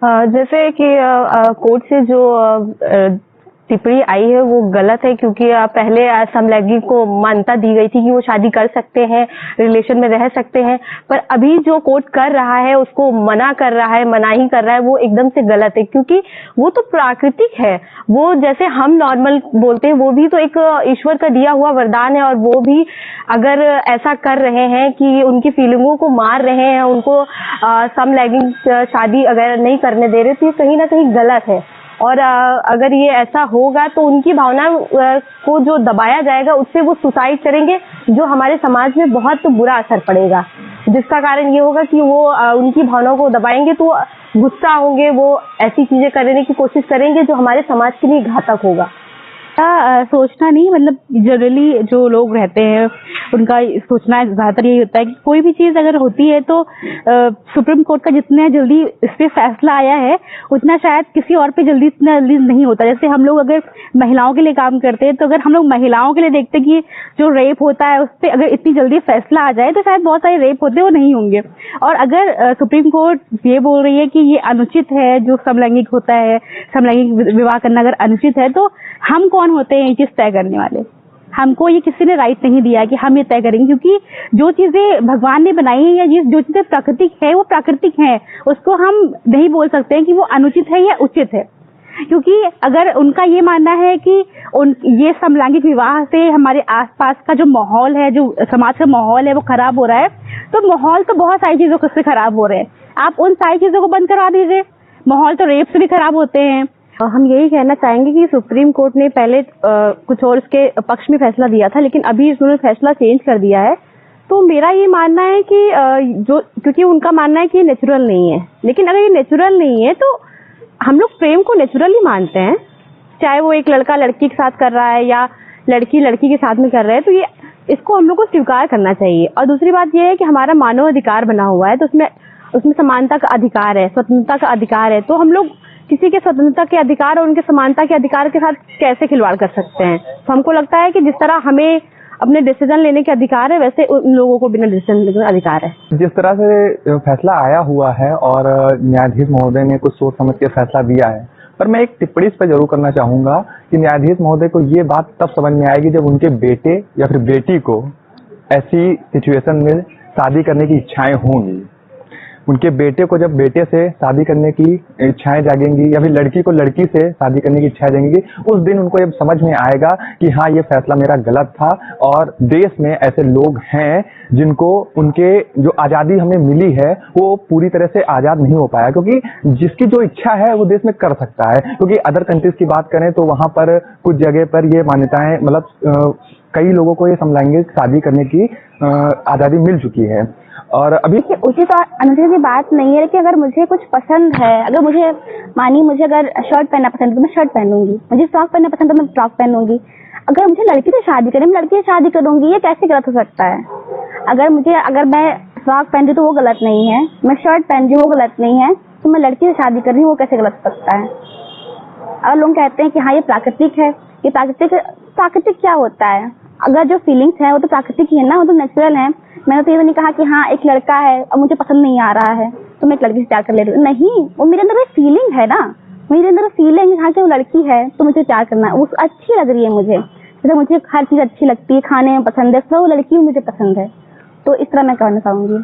जैसे कि कोर्ट से जो टिप्पणी आई है वो गलत है, क्योंकि पहले समलैंगिक को मान्यता दी गई थी कि वो शादी कर सकते हैं, रिलेशन में रह सकते हैं, पर अभी जो कोर्ट कर रहा है उसको मना कर रहा है, मनाही कर रहा है, वो एकदम से गलत है। क्योंकि वो तो प्राकृतिक है, वो जैसे हम नॉर्मल बोलते हैं वो भी तो एक ईश्वर का दिया हुआ वरदान है। और वो भी अगर ऐसा कर रहे हैं कि उनकी फीलिंगों को मार रहे हैं, उनको समलैंगिक शादी अगर नहीं करने दे रहे, तो ये कहीं ना कहीं गलत है। और अगर ये ऐसा होगा तो उनकी भावना को जो दबाया जाएगा उससे वो सुसाइड करेंगे, जो हमारे समाज में बहुत बुरा असर पड़ेगा, जिसका कारण ये होगा कि वो उनकी भावनाओं को दबाएंगे तो गुस्सा होंगे, वो ऐसी चीजें करने की कोशिश करेंगे जो हमारे समाज के लिए घातक होगा। सोचना नहीं, मतलब जनरली जो लोग रहते हैं उनका सोचना ज्यादातर यही होता है कि कोई भी चीज अगर होती है तो सुप्रीम कोर्ट का जितना जल्दी इस पे फैसला आया है उतना शायद किसी और पे इतना जल्दी नहीं होता। जैसे हम लोग अगर महिलाओं के लिए काम करते हैं तो अगर हम लोग महिलाओं के लिए देखते हैं कि जो रेप होता है उस पर अगर इतनी जल्दी फैसला आ जाए तो शायद बहुत सारे रेप होते हैं वो नहीं होंगे। और अगर सुप्रीम कोर्ट ये बोल रही है कि ये अनुचित है, जो समलैंगिक होता है, समलैंगिक विवाह करना अगर अनुचित है, तो हम कौन होते हैं ये चीज तय करने वाले? हमको ये किसी ने राइट नहीं दिया कि हम ये तय करेंगे, क्योंकि जो चीजें भगवान ने बनाई है या जो चीजें प्राकृतिक है वो प्राकृतिक है, उसको हम नहीं बोल सकते हैं कि वो अनुचित है या उचित है। क्योंकि अगर उनका ये मानना है कि ये समलैंगिक विवाह से हमारे आसपास का जो माहौल है, जो समाज का माहौल है वो खराब हो रहा है, तो माहौल तो बहुत सारी चीजों से खराब हो रहे हैं, आप उन सारी चीजों को बंद करवा दीजिए। माहौल तो रेप से भी खराब होते हैं। हम यही कहना चाहेंगे कि सुप्रीम कोर्ट ने पहले कुछ और इसके पक्ष में फैसला दिया था, लेकिन अभी उन्होंने फैसला चेंज कर दिया है। तो मेरा ये मानना है कि क्योंकि उनका मानना है कि ये नेचुरल नहीं है, लेकिन अगर ये नेचुरल नहीं है तो हम लोग प्रेम को नेचुरली मानते हैं, चाहे वो एक लड़का लड़की के साथ कर रहा है या लड़की लड़की के साथ में कर रहा है, तो ये इसको हम लोग को स्वीकार करना चाहिए। और दूसरी बात ये है कि हमारा मानव अधिकार बना हुआ है, तो उसमें समानता का अधिकार है, स्वतंत्रता का अधिकार है। तो हम लोग किसी के स्वतंत्रता के अधिकार और उनके समानता के अधिकार के साथ कैसे खिलवाड़ कर सकते हैं? तो हमको लगता है कि जिस तरह हमें अपने डिसीजन लेने के अधिकार है, वैसे उन लोगों को बिना डिसीजन लेने का अधिकार है। जिस तरह से फैसला आया हुआ है और न्यायाधीश महोदय ने कुछ सोच समझ के फैसला दिया है, पर मैं एक टिप्पणी इस पर जरूर करना चाहूंगा कि न्यायाधीश महोदय को ये बात तब समझ में आएगी जब उनके बेटे या फिर बेटी को ऐसी सिचुएशन में शादी करने की इच्छाएं होंगी। उनके बेटे को जब बेटे से शादी करने की इच्छाएं जागेंगी या फिर लड़की को लड़की से शादी करने की इच्छाएं जागेंगी, उस दिन उनको ये समझ में आएगा कि हाँ, ये फैसला मेरा गलत था और देश में ऐसे लोग हैं जिनको उनके जो आज़ादी हमें मिली है वो पूरी तरह से आज़ाद नहीं हो पाया, क्योंकि जिसकी जो इच्छा है वो देश में कर सकता है। क्योंकि अदर कंट्रीज की बात करें तो वहाँ पर कुछ जगह पर ये मान्यताएं, मतलब कई लोगों को ये समलैंगिक शादी करने की आज़ादी मिल चुकी है। और अभी उचित और अनुचित की बात नहीं है, लेकिन अगर मुझे कुछ पसंद है, अगर मुझे अगर शर्ट पहनना पसंद है तो मैं शर्ट पहनूंगी, मुझे फ्रॉक पहनना पसंद है तो मैं फ्रॉक पहनूंगी। अगर मुझे लड़की से शादी करें, मैं लड़की से शादी करूंगी, ये कैसे गलत हो सकता है? अगर मैं फ्रॉक पहन रही तो वो गलत नहीं है, मैं शर्ट पहन रही हूँ वो गलत नहीं है, तो मैं लड़की से शादी कर रही हूँ वो कैसे गलत हो सकता है? और लोग कहते हैं कि हाँ ये प्राकृतिक है, ये प्राकृतिक क्या होता है? अगर जो फीलिंग्स है वो तो प्राकृतिक ही है ना, वो तो नेचुरल है। मैंने तो ये नहीं कहा कि हाँ एक लड़का है और मुझे पसंद नहीं आ रहा है तो मैं एक लड़की से प्यार कर ले रही हूँ, नहीं, वो मेरे अंदर एक फीलिंग है ना, मेरे अंदर फीलिंग हाँ कि वो लड़की है तो मुझे प्यार करना है, वो अच्छी लग रही है मुझे, जैसे मुझे हर चीज अच्छी लगती है, खाने में पसंद है, तो वो लड़की मुझे पसंद है। तो इस तरह मैं कहना चाहूंगी।